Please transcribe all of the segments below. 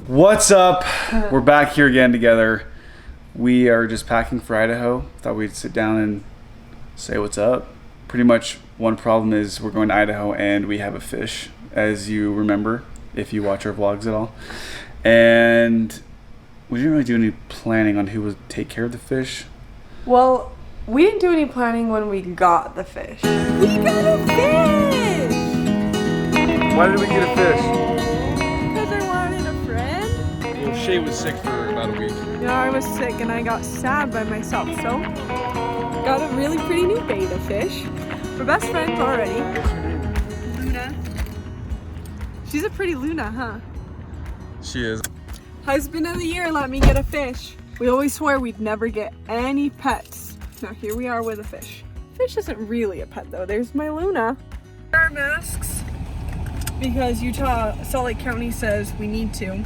What's up? We're back here again together. We are just packing for Idaho. Thought we'd sit down and say what's up. Pretty much one problem is we're going to Idaho and we have a fish, as you remember if you watch our vlogs at all. And we didn't really do any planning on who would take care of the fish. Well, we didn't do any planning when we got the fish. We got a fish! Why did we get a fish? Because I wanted a friend. Well, Shay was sick for about a week. Yeah, I was sick and I got sad by myself, so got a really pretty new betta fish. We're best friends already. What's her name? Luna. She's a pretty Luna, huh? She is. Husband of the year let me get a fish. We always swore we'd never get any pets. Now here we are with a fish. Fish isn't really a pet though. There's my Luna. Our masks because Salt Lake County says we need to.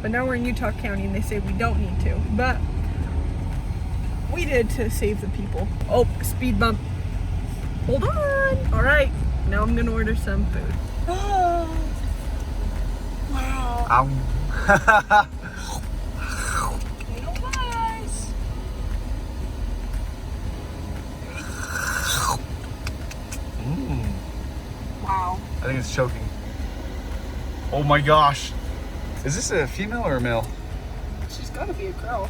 But now we're in Utah County and they say we don't need to. But we did to save the people. Oh, speed bump. Hold on. All right, now I'm gonna order some food. Oh, wow. Ow. Little guys. Wow. I think it's choking. Oh my gosh. Is this a female or a male? She's gotta be a girl.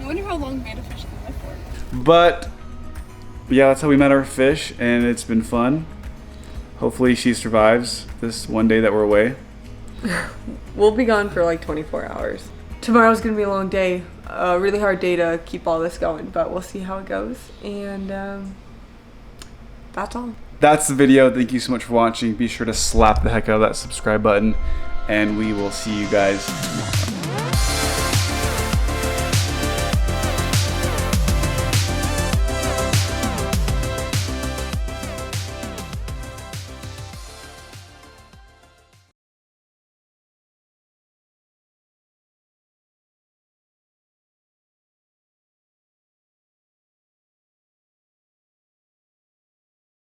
I wonder how long betta fish can live for. But yeah, that's how we met our fish, and it's been fun. Hopefully she survives this one day that we're away. We'll be gone for like 24 hours. Tomorrow's gonna be a long day. A really hard day to keep all this going, but we'll see how it goes. And that's all. That's the video. Thank you so much for watching. Be sure to slap the heck out of that subscribe button, and we will see you guys tomorrow.